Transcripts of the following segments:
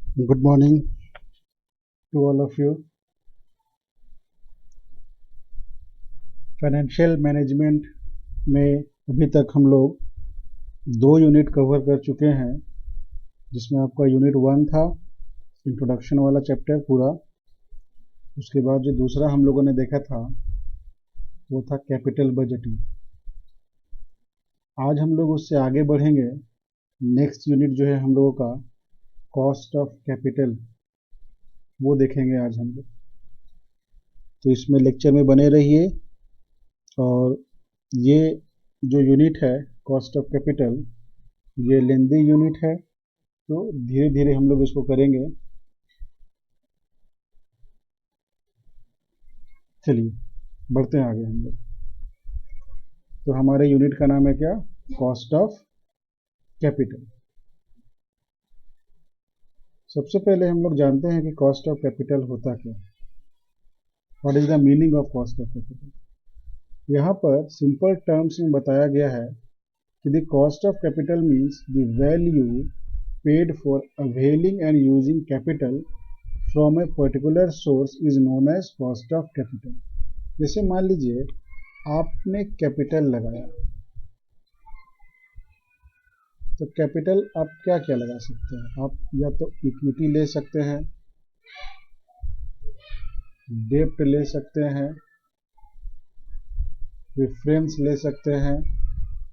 Good morning to all of you. Financial management में अभी तक हम लोग 2 यूनिट कवर कर चुके हैं, जिसमें आपका यूनिट 1 था, इंट्रोडक्शन वाला चैप्टर पूरा। उसके बाद जो दूसरा हम लोगों ने देखा था वो था कैपिटल बजटिंग। आज हम लोग उससे आगे बढ़ेंगे। नेक्स्ट यूनिट जो है हम लोगों का कॉस्ट ऑफ कैपिटल, वो देखेंगे आज हम लोग। तो इसमें लेक्चर में बने रहिए। और ये जो यूनिट है कॉस्ट ऑफ कैपिटल, ये लेंदी यूनिट है, तो धीरे धीरे हम लोग इसको करेंगे। चलिए बढ़ते हैं आगे हम लोग। तो हमारे यूनिट का नाम है क्या? Cost of capital. सबसे पहले हम लोग जानते हैं कि कॉस्ट ऑफ कैपिटल होता क्या। What is the meaning of cost of capital. यहाँ पर सिंपल टर्म्स में बताया गया है कि the cost of capital means the value paid for availing and using capital from a particular source is known as cost of capital. जैसे मान लीजिए आपने कैपिटल लगाया, तो कैपिटल आप क्या क्या लगा सकते हैं? आप या तो इक्विटी ले सकते हैं, डेब्ट ले सकते हैं, प्रेफरेंस ले सकते हैं,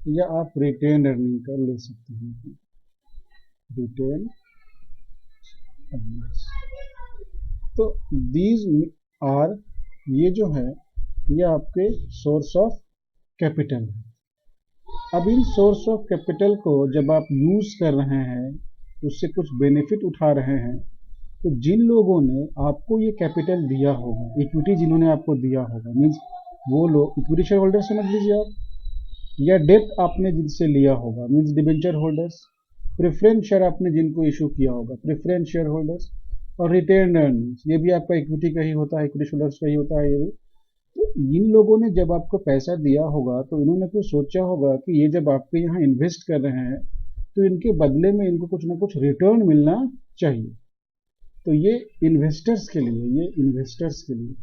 या आप रिटेन अर्निंग का ले सकते हैं। Retain earnings. तो दीज आर, ये जो है ये आपके सोर्स ऑफ कैपिटल है। अब इन सोर्स ऑफ कैपिटल को जब आप यूज कर रहे हैं, उससे कुछ बेनिफिट उठा रहे हैं, तो जिन लोगों ने आपको ये कैपिटल दिया होगा, इक्विटी जिन्होंने आपको दिया होगा, मीन्स वो लोग इक्विटी शेयर होल्डर समझ लीजिए आप, या डेब्ट आपने जिनसे लिया होगा means debenture holders, preference share आपने जिनको इशू किया होगा प्रेफरेंस शेयर होल्डर्स, और रिटेन अर्निंग्स ये भी आपका इक्विटी का ही होता है, इक्विटी होल्डर्स का ही होता है ये भी। तो इन लोगों ने जब आपको पैसा दिया होगा तो इन्होंने कुछ सोचा होगा कि ये जब आपके यहाँ इन्वेस्ट कर रहे हैं तो इनके बदले में इनको कुछ ना कुछ रिटर्न मिलना चाहिए। तो ये इन्वेस्टर्स के लिए, ये इन्वेस्टर्स के लिए,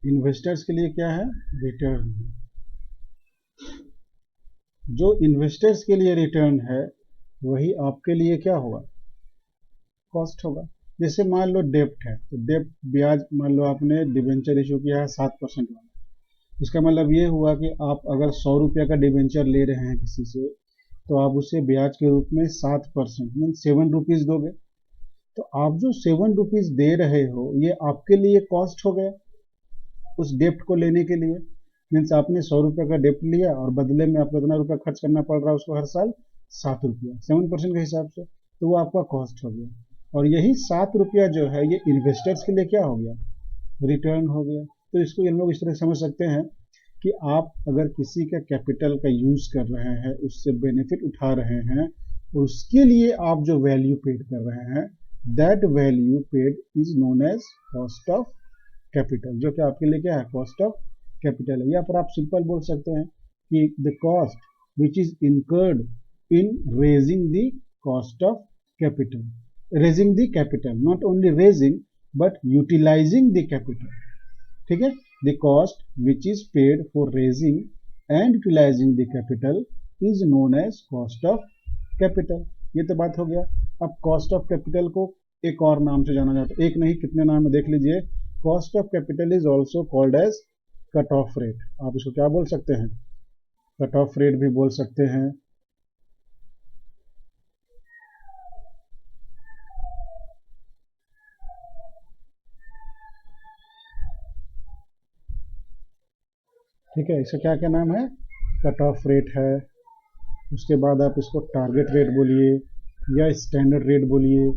इन्वेस्टर्स के लिए क्या है? रिटर्न। जो इन्वेस्टर्स के लिए रिटर्न है वही आपके लिए क्या होगा? कॉस्ट होगा। जैसे मान लो डेब्ट है, तो डेब्ट ब्याज, मान लो आपने डिबेंचर इशू किया है 7% वाला। इसका मतलब ये हुआ कि आप अगर 100 रुपये का डिबेंचर ले रहे हैं किसी से, तो आप उसे ब्याज के रूप में 7% मीन 7 रुपीज दोगे। तो आप जो 7 रुपीज दे रहे हो ये आपके लिए कॉस्ट हो गया उस डेप्ट को लेने के लिए। मीन्स आपने 100 रुपये का डेप्ट लिया और बदले में आपको इतना रुपया खर्च करना पड़ रहा है उसको हर साल 7 रुपया, 7% के हिसाब से, तो वो आपका कॉस्ट हो गया। और यही 7 रुपया जो है ये इन्वेस्टर्स के लिए क्या हो गया? रिटर्न हो गया। तो इसको इन लोग इस तरह समझ सकते हैं कि आप अगर किसी का कैपिटल का यूज कर रहे हैं, उससे बेनिफिट उठा रहे हैं, और उसके लिए आप जो वैल्यू पेड कर रहे हैं, that value paid is known as cost of capital, जो कि आपके लिए क्या है? कॉस्ट ऑफ कैपिटल है। या फिर आप सिंपल बोल सकते हैं कि the cost which is incurred in raising the cost of capital, raising the capital, not only raising but utilising the capital. ठीक है, the cost which is paid for raising and utilising the capital is known as cost of capital. ये तो बात हो गया। अब cost of capital को एक और नाम से जाना जाता है, एक नहीं कितने नाम है देख लीजिए। Cost of capital is also called as cut off rate. आप इसको क्या बोल सकते हैं? कट ऑफ रेट भी बोल सकते हैं। ठीक है, इसका क्या क्या नाम है? कट ऑफ रेट है। उसके बाद आप इसको टारगेट रेट बोलिए, या स्टैंडर्ड रेट बोलिए,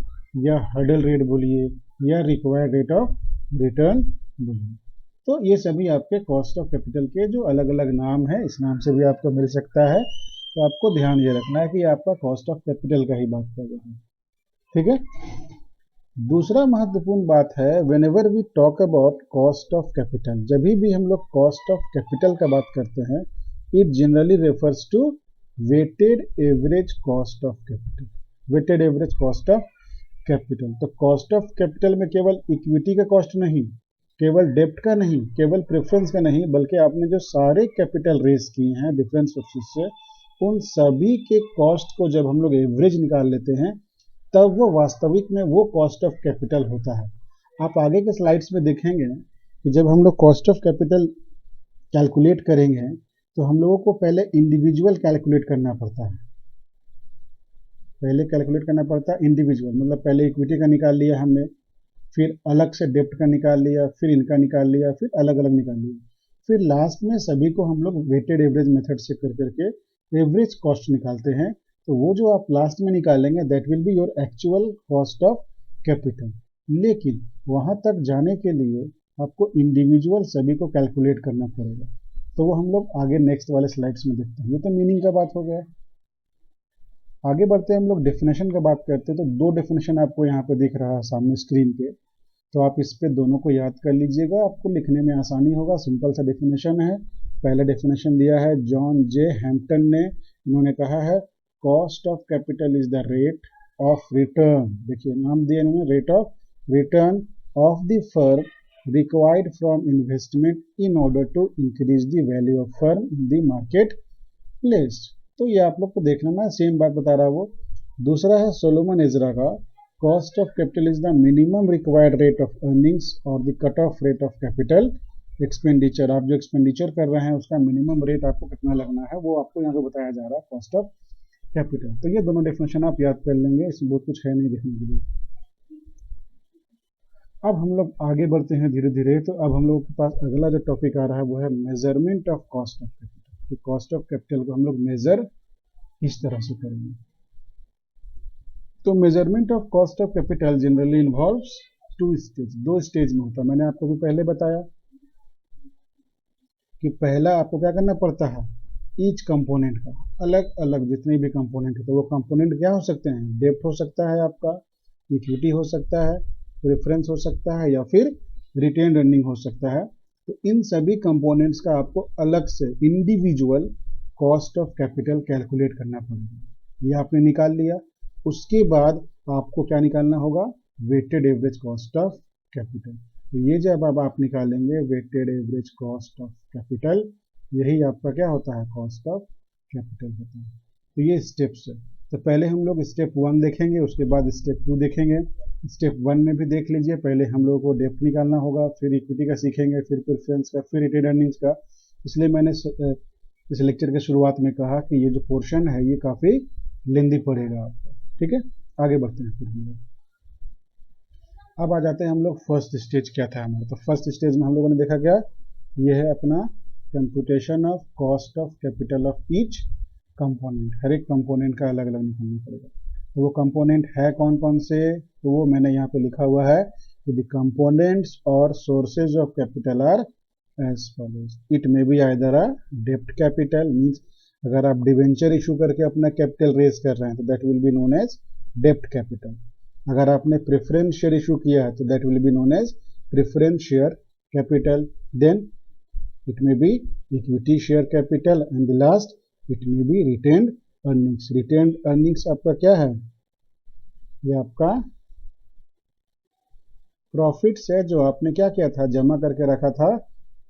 या हर्डल रेट बोलिए, या रिक्वायर्ड रेट ऑफ रिटर्न बोलिए। तो ये सभी आपके कॉस्ट ऑफ कैपिटल के जो अलग अलग नाम है, इस नाम से भी आपको मिल सकता है। तो आपको ध्यान ये रखना है कि आपका कॉस्ट ऑफ कैपिटल का ही बात कर रहे हैं। ठीक है। दूसरा महत्वपूर्ण बात है, whenever we talk about cost of capital, जब भी हम लोग कॉस्ट ऑफ कैपिटल का बात करते हैं, it generally refers to weighted average cost of capital. Weighted average cost of capital. तो कॉस्ट ऑफ कैपिटल में केवल इक्विटी का कॉस्ट नहीं, केवल डेप्ट का नहीं, केवल प्रेफरेंस का नहीं, बल्कि आपने जो सारे कैपिटल रेज किए हैं डिफरेंट सोर्सेज से, उन सभी के कॉस्ट को जब हम लोग एवरेज निकाल लेते हैं तब वो वास्तविक में वो कॉस्ट ऑफ कैपिटल होता है। आप आगे के स्लाइड्स में देखेंगे कि जब हम लोग कॉस्ट ऑफ कैपिटल कैलकुलेट करेंगे तो हम लोगों को पहले इंडिविजुअल कैलकुलेट करना पड़ता है। पहले कैलकुलेट करना पड़ता है इंडिविजुअल, मतलब पहले इक्विटी का निकाल लिया हमने, फिर अलग से डेप्ट का निकाल लिया, फिर इनका निकाल लिया, फिर अलग अलग निकाल लिया, फिर लास्ट में सभी को हम लोग वेटेड एवरेज मेथड से कर करके एवरेज कॉस्ट निकालते हैं। तो वो जो आप लास्ट में निकालेंगे that will be your actual cost of capital. लेकिन वहां तक जाने के लिए आपको इंडिविजुअल सभी को कैलकुलेट करना पड़ेगा। तो वो हम लोग आगे नेक्स्ट वाले स्लाइड्स में देखते हैं। ये तो मीनिंग का बात हो गया। आगे बढ़ते हैं हम लोग डेफिनेशन का बात करते हैं। तो दो डेफिनेशन आपको यहाँ पे दिख रहा है सामने स्क्रीन पे, तो आप इस पे दोनों को याद कर लीजिएगा, आपको लिखने में आसानी होगा। सिंपल सा डेफिनेशन है। पहला डेफिनेशन दिया है जॉन जे हैम्पटन ने। इन्होंने कहा है cost of capital is the rate of return, देखिए नाम दिया इन्होंने, rate of return of the firm required from investment in order to increase the value of firm in the market place। तो ये आप लोग को देख लेना, सेम बात बता रहा है वो। दूसरा है सोलोमन एजरा का cost of capital is the minimum required rate of earnings और the cut off rate of capital expenditure. आप जो एक्सपेंडिचर कर रहे हैं उसका मिनिमम रेट आपको कितना लगना है वो आपको यहाँ पे बताया जा रहा है कॉस्ट ऑफ कैपिटल। तो ये दोनों डेफिनेशन आप याद कर लेंगे, इसमें बहुत कुछ है नहीं देखने के लिए। अब हम लोग आगे बढ़ते हैं धीरे धीरे। तो अब हम लोगों के पास अगला जो टॉपिक आ रहा है वो है measurement of cost of capital. कि कॉस्ट ऑफ कैपिटल को हम लोग मेजर किस तरह से करेंगे। तो measurement of cost of capital generally involves two stage, दो स्टेज में होता है। मैंने आपको भी पहले बताया कि पहला आपको क्या करना पड़ता है, ईच कंपोनेंट का अलग अलग जितने भी कंपोनेंट है, तो वो कंपोनेंट क्या हो सकते हैं, डेप्ट हो सकता है आपका, इक्विटी हो सकता है, प्रेफरेंस हो सकता है, या फिर रिटेन अर्निंग हो सकता है। तो इन सभी कंपोनेंट्स का आपको अलग से individual cost of capital calculate करना पड़ेगा। ये आपने निकाल लिया, उसके बाद आपको क्या निकालना होगा, weighted average cost of capital. तो ये जब अब आप निकालेंगे weighted average cost of capital, यही आपका क्या होता है, कॉस्ट ऑफ कैपिटल होता है। तो ये स्टेप्स है। तो पहले हम लोग स्टेप 1 देखेंगे, उसके बाद स्टेप 2 देखेंगे। स्टेप 1 में भी देख लीजिए, पहले हम लोगों को डेप्ट निकालना होगा, फिर इक्विटी का सीखेंगे, फिर प्रेफरेंस का, फिर रिटेन अर्निंग्स का। इसलिए मैंने इस लेक्चर के शुरुआत में कहा कि ये जो पोर्शन है ये काफ़ी लेंदी पड़ेगा आपको, ठीक है। आगे बढ़ते हैं फिर हम लोग। अब आ जाते हैं हम लोग फर्स्ट स्टेज क्या था हमारा। तो फर्स्ट स्टेज में हम लोगों ने देखा क्या, ये है अपना computation of cost of capital of each component. हर एक कंपोनेंट का अलग अलग निकालना पड़ेगा। तो वो कंपोनेंट है कौन कौन से, तो वो मैंने यहाँ पे लिखा हुआ है कि द कंपोनेंट्स और sources of capital are as follows. It may be either a डेप्ट कैपिटल, मीन्स अगर आप डिवेंचर इशू करके अपना कैपिटल रेज कर रहे हैं तो that will be known as डेप्ट कैपिटल। अगर आपने प्रेफरेंस शेयर इशू किया है तो that will be known as preference share capital. Then it may be equity share capital and the last it may be retained earnings. Retained earnings आपका क्या है, ये आपका प्रॉफिट्स है जो आपने क्या किया था, जमा करके रखा था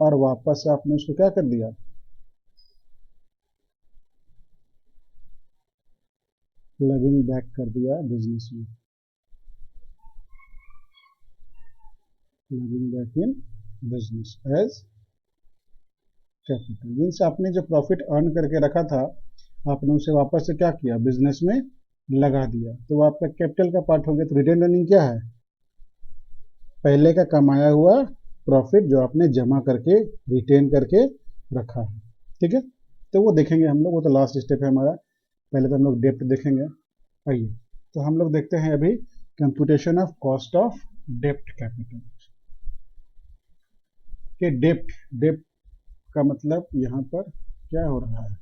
और वापस आपने उसको क्या कर दिया, प्लगिंग बैक कर दिया बिजनेस में, ploughing back in business as capital. Means आपने जो प्रॉफिट अर्न करके रखा था आपने उसे वापस से क्या किया, बिजनेस में लगा दिया, तो वो आपका कैपिटल का पार्ट हो गया। तो रिटेन अर्निंग क्या है, पहले का कमाया हुआ प्रॉफिट जो आपने जमा करके रिटेन करके रखा है, ठीक है। तो वो देखेंगे हम लोग, वो तो लास्ट स्टेप है हमारा। पहले तो हम लोग डेप्ट देखेंगे। आइए तो हम लोग देखते हैं अभी कंप्यूटेशन ऑफ कॉस्ट ऑफ डेप्ट कैपिटल के। डेप्ट का मतलब यहाँ पर क्या हो रहा है,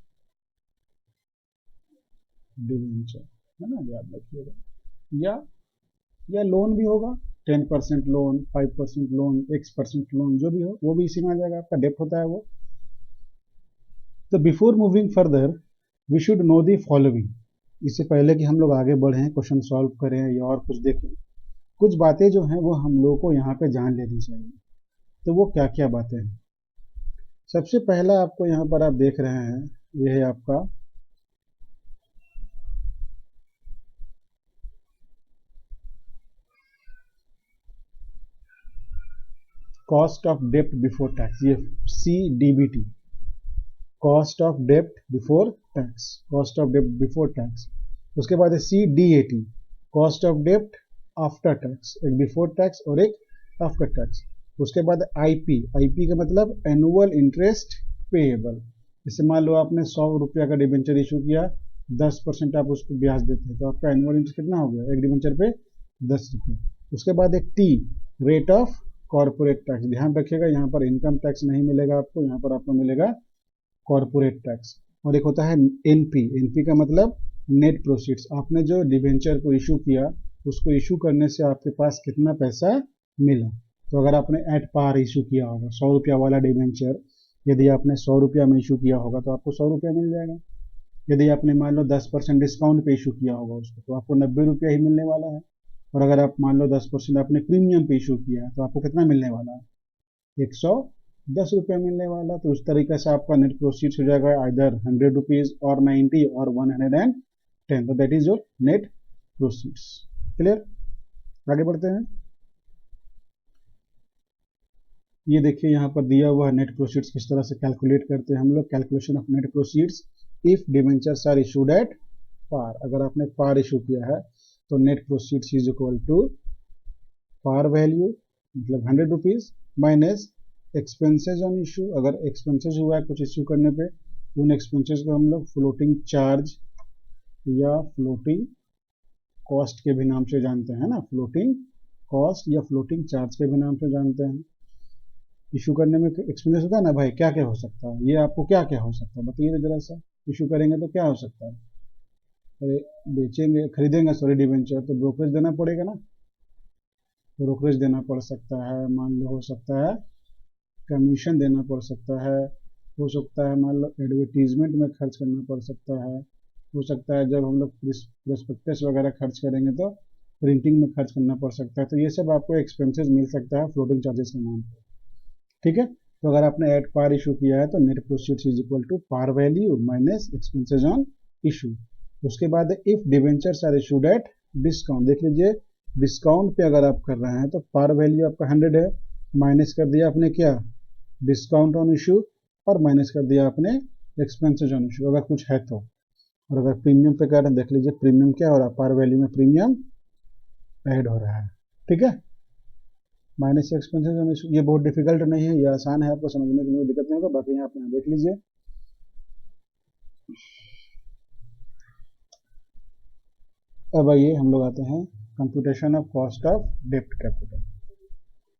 डिवेंचर है ना, याद रखिएगा। या लोन भी होगा, 10% लोन, 5% लोन, X% लोन, जो भी हो वो भी इसी में आ जाएगा, आपका डेप्ट होता है वो। तो before moving further we should know the following. इससे पहले कि हम लोग आगे बढ़ें, क्वेश्चन सॉल्व करें या और कुछ देखें, कुछ बातें जो हैं वो हम लोगों को यहाँ पे जान लेनी चाहिए। तो वो क्या क्या बातें हैं? सबसे पहला आपको यहाँ पर आप देख रहे हैं, ये है आपका cost of dept before tax, ये CDBT, cost of dept before tax, cost of dept before tax. उसके बाद है CDAT, cost of dept after tax, एक बिफोर टैक्स और एक आफ्टर टैक्स। उसके बाद IP का मतलब एनुअल इंटरेस्ट पेएबल। जैसे मान लो आपने 100 रुपया का डिबेंचर इशू किया, 10% आप उसको ब्याज देते हैं, तो आपका एनुअल इंटरेस्ट कितना हो गया एक डिबेंचर पे? 10 रुपये। उसके बाद एक T, rate of corporate tax. ध्यान रखिएगा, यहाँ पर इनकम टैक्स नहीं मिलेगा आपको, यहाँ पर आपको मिलेगा कॉर्पोरेट टैक्स। और एक होता है NP का मतलब नेट प्रोसीड्स। आपने जो डिबेंचर को इशू किया, उसको इशू करने से आपके पास कितना पैसा मिला। तो अगर आपने एट पार इशू किया होगा 100 रुपया वाला डिबेंचर, यदि आपने 100 रुपया में इशू किया होगा तो आपको 100 रुपया मिल जाएगा। यदि आपने मान लो 10% डिस्काउंट पे इशू किया होगा उसको, तो आपको 90 रुपया ही मिलने वाला है। और अगर आप मान लो 10% आपने प्रीमियम पे इशू किया है, तो आपको कितना मिलने वाला है? 110 रुपया मिलने वाला। तो उस तरीके से आपका नेट प्रोसीड्स हो जाएगा आइदर 100 रुपीज और 90 और 110। तो that is your net proceeds. Clear? आगे बढ़ते हैं। ये देखिए यहाँ पर दिया हुआ है नेट प्रोसीड्स किस तरह से कैलकुलेट करते हैं हम लोग। Calculation of net proceeds if debentures are issued at par. अगर आपने पार इशू किया है तो net proceeds is equal to par value, मतलब 100 rupees minus expenses on issue. अगर एक्सपेंसेज हुआ है कुछ इशू करने पे, उन एक्सपेंसेज को हम लोग फ्लोटिंग चार्ज या फ्लोटिंग कॉस्ट के भी नाम से जानते हैं ना, फ्लोटिंग कॉस्ट या फ्लोटिंग चार्ज के भी नाम से जानते हैं। इशू करने में एक्सपेंसेस होता है ना भाई, क्या क्या हो सकता है? ये आपको क्या क्या हो सकता है बताइए तो जरा सा। इशू करेंगे तो क्या हो सकता है? अरे बेचेंगे, खरीदेंगे सॉरी डिबेंचर, तो ब्रोकरेज देना पड़ेगा ना, ब्रोकरेज देना पड़ सकता है। मान लो हो सकता है कमीशन देना पड़ सकता है, हो सकता है मान लो एडवर्टीजमेंट में खर्च करना पड़ सकता है, हो सकता है जब हम लोग प्रोस्पेक्टस वगैरह खर्च करेंगे तो प्रिंटिंग में खर्च करना पड़ सकता है। तो ये सब आपको एक्सपेंसेस मिल सकता है फ्लोटिंग चार्जेस के नाम पर। ठीक है? तो अगर आपने एट पार इशू किया है तो net proceeds is equal to par value minus expenses on issue. उसके बाद if debentures are issued at discount. देख लीजिए, डिस्काउंट पे अगर आप कर रहे हैं तो पार वैल्यू आपका 100 है, माइनस कर दिया आपने क्या? डिस्काउंट ऑन इशू, और माइनस कर दिया आपने एक्सपेंसेस ऑन इशू अगर कुछ है तो। और अगर प्रीमियम पे कर रहे हैं, देख लीजिए प्रीमियम क्या हो रहा है, पार वैल्यू में प्रीमियम ऐड हो रहा है। ठीक है? माइनस एक्सपेंसेस ऑन इशू, ये बहुत डिफिकल्ट नहीं है, ये आसान है, आपको समझने के लिए दिक्कत नहीं होगा। बाकी आप यहाँ देख लीजिए। अब आइए हम लोग आते हैं कंप्यूटेशन ऑफ कॉस्ट ऑफ डेप्ट कैपिटल।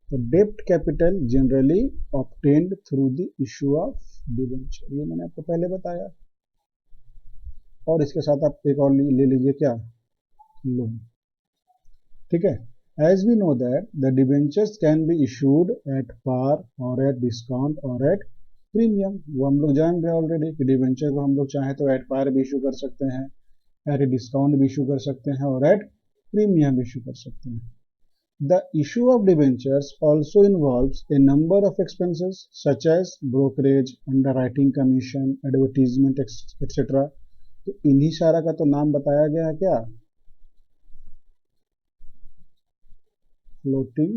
तो डेप्ट capital generally obtained through the issue of debenture, ये मैंने आपको पहले बताया। और इसके साथ आप एक और ले लीजिए, क्या? लोन। ठीक है? As we know that the debentures can be issued at par or at discount or at premium, वो हम लोग जान रहे हैं ऑलरेडी कि डिबेंचर को हम लोग चाहे तो एट पार भी इशू कर सकते हैं, एट डिस्काउंट भी इशू कर सकते हैं और एट प्रीमियम भी इशू कर सकते हैं। The issue of debentures also involves a number of expenses such as brokerage, underwriting commission, advertisement, etc. तो इन्हीं सारा का तो नाम बताया गया है क्या? Floating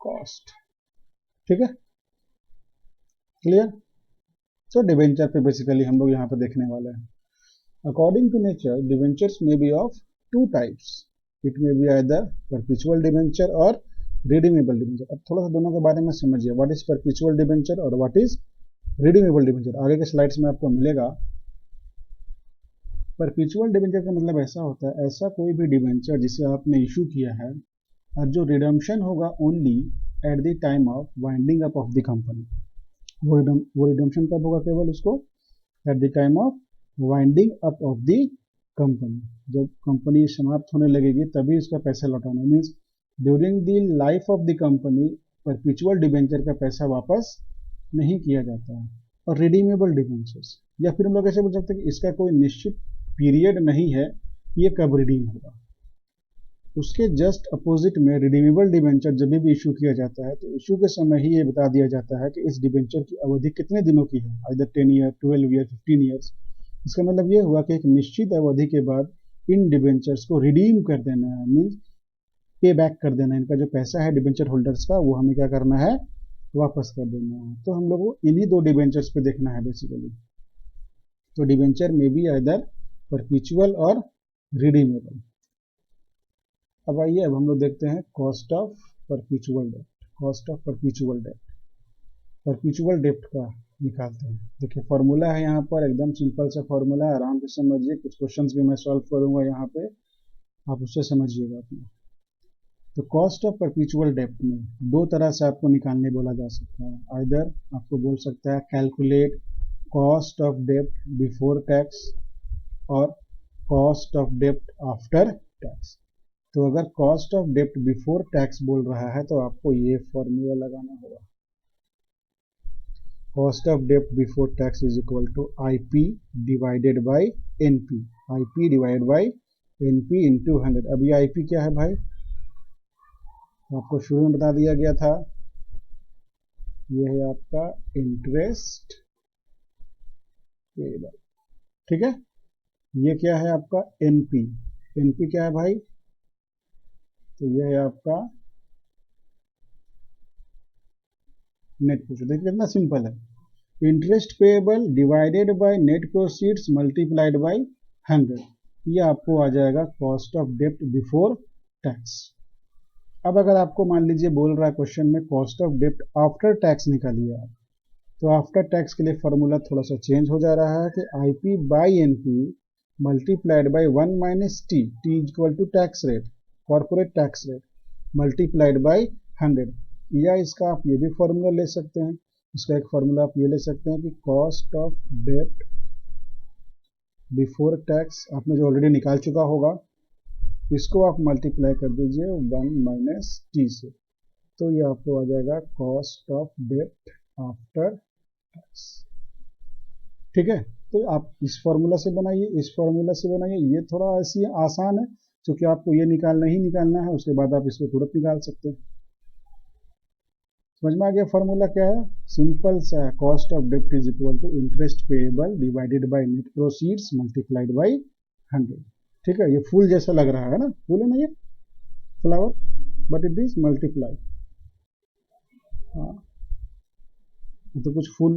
cost. ठीक है? क्लियर? सो डिबेंचर पे बेसिकली हम लोग यहाँ पे देखने वाले हैं। According to nature debentures may be of two types, it may be either perpetual debenture और रिडीमेबल डिबेंचर। अब थोड़ा सा दोनों के बारे में समझिए, व्हाट इज परपेचुअल डिबेंचर और व्हाट इज रिडीमेबल डिबेंचर। आगे के स्लाइड्स में आपको मिलेगा। परपेचुअल डिबेंचर का मतलब ऐसा होता है, ऐसा कोई भी डिबेंचर जिसे आपने इशू किया है और जो रिडम्पशन होगा only at the time of winding up of the company. वो रिडम्पशन कब होगा? केवल उसको at the time of winding up of the company, जब कंपनी समाप्त होने लगेगी तभी उसका पैसा लौटाना। Means during the life of the company perpetual debenture का पैसा वापस नहीं किया जाता है। और रिडीमेबल डिबेंचर्स, या फिर हम लोग ऐसे बोल सकते हैं कि इसका कोई निश्चित पीरियड नहीं है, ये कब रिडीम होगा। उसके जस्ट अपोजिट में रिडीमेबल डिबेंचर जब भी इशू किया जाता है तो इशू के समय ही ये बता दिया जाता है कि इस डिबेंचर की अवधि कितने दिनों की है, आइदर 10 ईयर, 12 ईयर, 15 ईयर्स। इसका मतलब ये हुआ कि एक निश्चित अवधि के बाद इन डिबेंचर्स को रिडीम कर देना है, मीन्स पे बैक कर देना है। इनका जो पैसा है डिबेंचर होल्डर्स का वो हमें क्या करना है, वापस कर देना है। तो हम लोग को इन्हीं दो डिबेंचर्स पे देखना है बेसिकली। तो डिबेंचर में भी आइदर परपिचुअल और रिडीमेबल। अब आइए अब हम लोग देखते हैं cost of perpetual debt. Cost of perpetual debt, perpetual debt का निकालते हैं। देखिए फॉर्मूला है यहाँ पर, एकदम सिंपल सा फॉर्मूला है, आराम से समझिए। कुछ क्वेश्चंस भी मैं सॉल्व करूंगा यहाँ पे, आप उससे समझिएगा अपना। तो कॉस्ट ऑफ परपिचुअल डेट में दो तरह से आपको निकालने बोला जा सकता है। आइदर आपको बोल सकता है calculate cost of debt before tax और cost of debt after tax. तो अगर cost of debt before tax बोल रहा है तो आपको ये फॉर्मूला लगाना होगा। Cost of debt before tax is equal to IP divided by NP, IP divided by NP into 100। अब ये आईपी क्या है भाई, आपको शुरू में बता दिया गया था, ये है आपका इंटरेस्ट पेएबल, ठीक है। ये क्या है आपका एनपी, एनपी क्या है भाई, तो ये है आपका नेट प्रोसीड। देखिए कितना सिंपल है, interest payable divided by net proceeds multiplied by 100। ये आपको आ जाएगा cost of debt before tax. अब अगर आपको मान लीजिए बोल रहा है क्वेश्चन में cost of debt after tax निकालिए आप, तो आफ्टर टैक्स के लिए फॉर्मूला थोड़ा सा चेंज हो जा रहा है कि IP by NP multiplied by 1 minus T, T equal to tax rate, corporate tax rate, multiplied by 100। या इसका आप ये भी फॉर्मूला ले सकते हैं, इसका एक फॉर्मूला आप ये ले सकते हैं कि cost of debt before tax आपने जो ऑलरेडी निकाल चुका होगा, इसको आप मल्टीप्लाई कर दीजिए 1 माइनस टी से, तो ये आपको आ जाएगा cost of debt after tax, ठीक है। तो आप इस फॉर्मूला से बनाइए, इस फॉर्मूला से बनाइए, ये थोड़ा ऐसी आसान है क्योंकि आपको ये निकालना ही निकालना है, उसके बाद आप इसको तुरंत निकाल सकते हैं। समझ में आ गया फॉर्मूला क्या है, सिंपल सा है, cost of debt is equal to interest payable divided by net proceeds multiplied by 100, ठीक है। ये फूल जैसा लग रहा है ना, फूल है ना ये flower, but it is multiply. हाँ तो कुछ फूल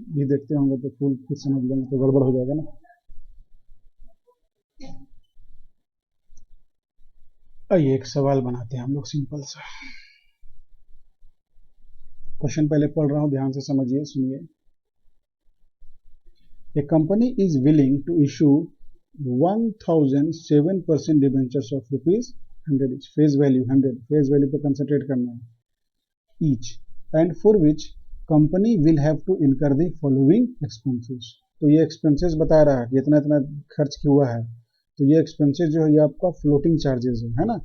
भी देखते होंगे तो फूल फिर समझ लेंगे तो गड़बड़ हो जाएगा ना। आइए एक सवाल बनाते हैं हम लोग सिंपल सा। क्वेश्चन पहले पढ़ रहा हूं, ध्यान से समझिए, सुनिए। A company is willing to issue 1007% debentures of ₹100 each, face value 100, face value पे कंसंट्रेट करना है, each, and for which company will have to incur the following expenses. तो ये एक्सपेंसेस बता रहा है कि इतना इतना खर्च हुआ है, तो ये एक्सपेंसेस जो है ये आपका फ्लोटिंग चार्जेस है ना।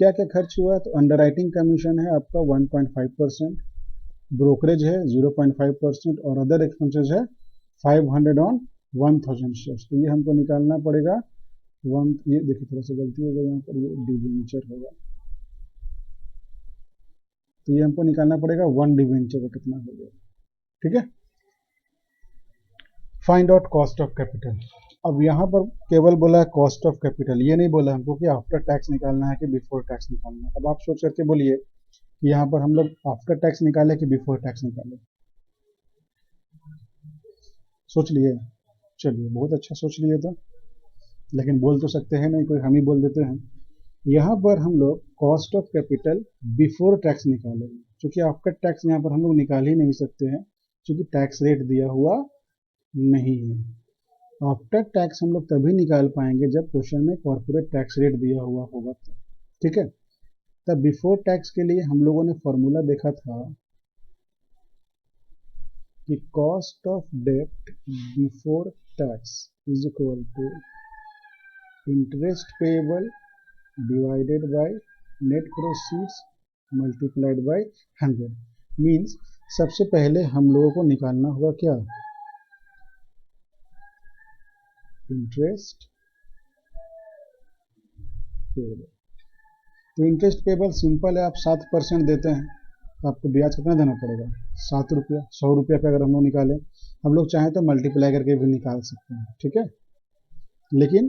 क्या क्या खर्च हुआ है, तो अंडर राइटिंग कमीशन है आपका 1.5%, ब्रोकरेज है 0.5% और अदर एक्सपेंसेस है 500 ऑन 1000 शेयर्स। तो ये हमको निकालना पड़ेगा वन, ये देखिए थोड़ा सा गलती हो गई यहाँ पर, ये डिवेंचर होगा, तो ये हमको निकालना पड़ेगा 1 डिवेंचर का कितना हो गया, ठीक है। Find out cost of capital. अब यहाँ पर केवल बोला है कॉस्ट ऑफ कैपिटल, ये नहीं बोला हमको कि आफ्टर टैक्स निकालना है कि बिफोर टैक्स निकालना है। अब आप सोच करके बोलिए कि यहाँ पर हम लोग आफ्टर टैक्स निकाले कि बिफोर टैक्स निकाले, सोच लिए, चलिए बहुत अच्छा सोच लिए तो, लेकिन बोल तो सकते हैं नहीं, कोई हम ही बोल देते हैं। यहाँ पर हम लोग cost of capital before tax निकालेंगे, क्योंकि आफ्टर टैक्स यहाँ पर हम लोग निकाल ही नहीं सकते हैं क्योंकि टैक्स रेट दिया हुआ नहीं है। आफ्टर टैक्स हम लोग तभी निकाल पाएंगे जब क्वेश्चन में कॉर्पोरेट टैक्स रेट दिया हुआ होगा, ठीक है। तब बिफोर टैक्स के लिए हम लोगों ने फॉर्मूला देखा था कि cost of debt before tax is equal to interest payable divided by net proceeds multiplied by 100। Means सबसे पहले हम लोगों को निकालना होगा क्या, इंटरेस्ट पेबल। तो इंटरेस्ट पेबल सिंपल है, आप 7% देते हैं तो आपको ब्याज कितना देना पड़ेगा, 7 रुपया। 100 रुपया पे अगर हम लोग निकालें, हम लोग चाहें तो मल्टीप्लाई करके भी निकाल सकते हैं, ठीक है। लेकिन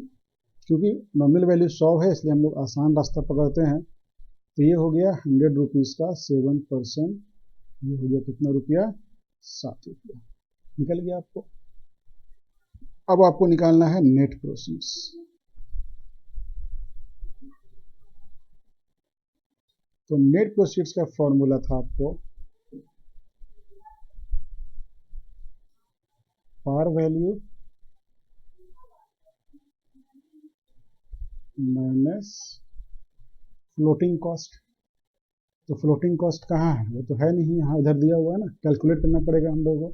क्योंकि नॉमिनल वैल्यू 100 है, इसलिए हम लोग आसान रास्ता पकड़ते हैं। तो ये हो गया 100 रुपीज़ का 7%, ये हो गया कितना रुपया, 7 रुपया। निकल गया आपको। अब आपको निकालना है नेट प्रोसीड्स। तो नेट प्रोसीड्स का फॉर्मूला था आपको par value minus floating cost. तो फ्लोटिंग कॉस्ट कहाँ है, वो तो है नहीं, यहाँ इधर दिया हुआ है ना, कैलकुलेट करना पड़ेगा हम लोगों को।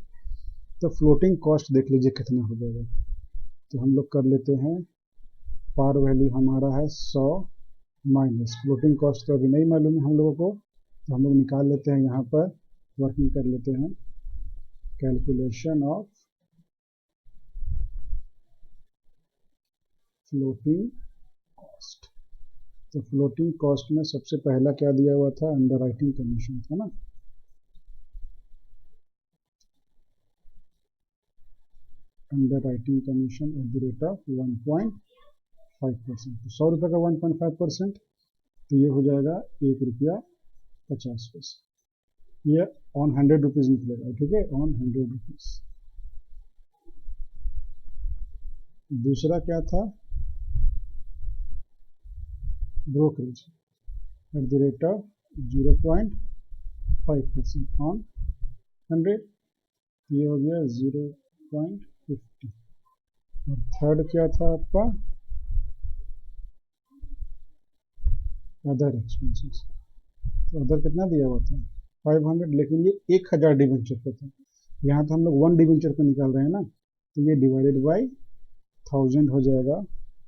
तो फ्लोटिंग कॉस्ट देख लीजिए कितना हो जाएगा। तो हम लोग कर लेते हैं, पार वैल्यू हमारा है 100 माइनस फ्लोटिंग कॉस्ट तो अभी नहीं मालूम है हम लोगों को, तो हम लोग निकाल लेते हैं, यहाँ पर वर्किंग कर लेते हैं, कैलकुलेशन ऑफ फ्लोटिंग कॉस्ट। तो फ्लोटिंग कॉस्ट में सबसे पहला क्या दिया हुआ था, अंडरराइटिंग कमीशन था ना। Underwriting commission at the rate of 1.5%। तो 100 रुपये का 1.5%, तो ये हो जाएगा 1 रुपया 50 पैसे। ये ऑन 100 रुपीज़ निकलेगा, ठीक है, ऑन 100 रुपीज़। दूसरा क्या था, brokerage at the rate of 0.5% on 100, ये हो गया 0.50। और थर्ड क्या था आपका, अदर एक्सपेंसेस। तो अदर कितना दिया हुआ था, 500, लेकिन ये 1000 डिवेंचर पे था। यहाँ तो हम लोग 1 डिवेंचर पे निकाल रहे हैं ना, तो ये डिवाइडेड बाई 1000 हो जाएगा,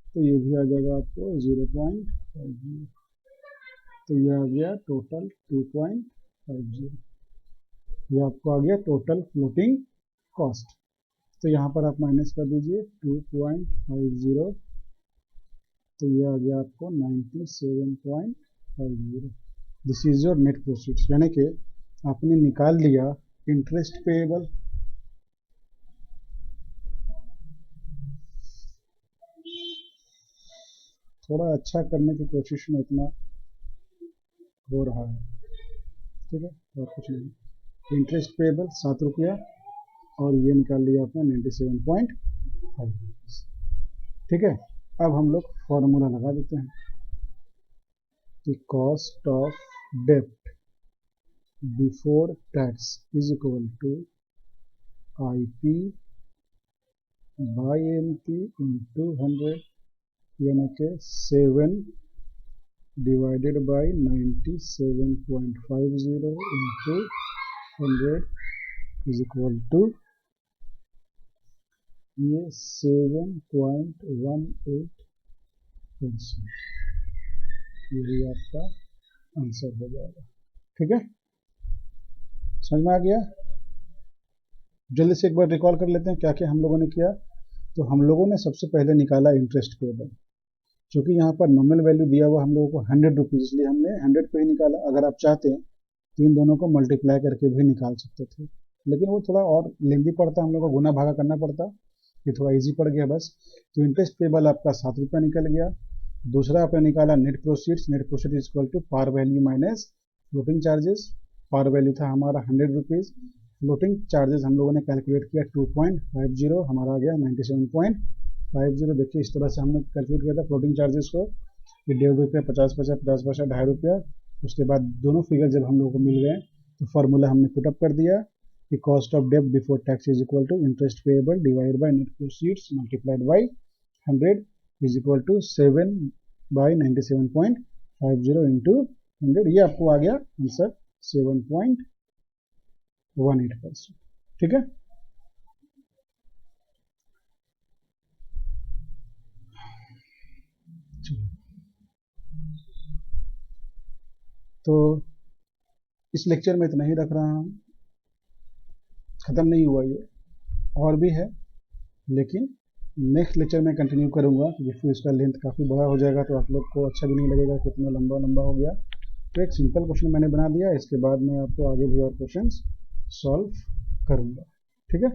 तो ये भी आ जाएगा आपको 0.50। तो ये आ गया टोटल 2.50। ये आपको आ गया टोटल फ्लोटिंग कॉस्ट। तो यहाँ पर आप माइनस कर दीजिए 2.50, तो ये आ गया आपको 97.50। This is your net proceeds, यानी कि आपने निकाल लिया इंटरेस्ट पेएबल, थोड़ा अच्छा करने की कोशिश में इतना हो रहा है, ठीक है, और कुछ नहीं। इंटरेस्ट पेएबल 7 रुपया, और ये निकाल लिया आपने 97.5, ठीक है। अब हम लोग फॉर्मूला लगा देते हैं कि कॉस्ट ऑफ डेब्ट before tax is equal to IP by MP into 100, यानी कि 7 divided by 97.50 into 100 is equal to ये 7.18%। यही आपका आंसर हो जाएगा, ठीक है। समझ में आ गया। जल्दी से एक बार रिकॉल कर लेते हैं क्या क्या हम लोगों ने किया। तो हम लोगों ने सबसे पहले निकाला इंटरेस्ट पेएबल, क्योंकि यहाँ पर नॉमिनल वैल्यू दिया हुआ हम लोगों को 100 रुपीज़, इसलिए हमने 100 पे ही निकाला। अगर आप चाहते हैं तो इन दोनों को मल्टीप्लाई करके भी निकाल सकते थे, लेकिन वो थोड़ा और लेंदी पड़ता, हम लोग को गुना भागा करना पड़ता, ये थोड़ा इजी पड़ गया बस। तो इंटरेस्ट पेएबल आपका 7 रुपया निकल गया। दूसरा आपने निकाला net proceeds, net proceed is equal to par value minus floating charges. Par value था हमारा 100 रुपीज़, फ्लोटिंग चार्जेस हम लोगों ने कैलकुलेट किया 2.50, हमारा आ गया 97.50। देखिए इस तरह से हमने कैलकुलेट किया था फ्लोटिंग चार्जेस को, कि 1.5 रुपया 50 पैसा, 50 पैसा 2.5 रुपया। उसके बाद दोनों फिगर जब हम लोगों को मिल गए तो फार्मूला हमने पुटअप कर दिया कि कॉस्ट ऑफ डेब्ट before tax is equal to interest payable divide by net proceeds multiplied by 100 is equal to 7 by 97.50 into 100। ये आपको आ गया आंसर 7.18%, ठीक है। तो इस लेक्चर में इतना ही रख रहा हूँ, ख़त्म नहीं हुआ ये, और भी है, लेकिन नेक्स्ट लेक्चर में कंटिन्यू करूँगा, क्योंकि फिर इसका लेंथ काफ़ी बड़ा हो जाएगा तो आप लोग को अच्छा भी नहीं लगेगा कि इतना लंबा लंबा हो गया। तो एक सिंपल क्वेश्चन मैंने बना दिया, इसके बाद मैं आपको आगे भी और क्वेश्चंस सॉल्व करूँगा। ठीक है।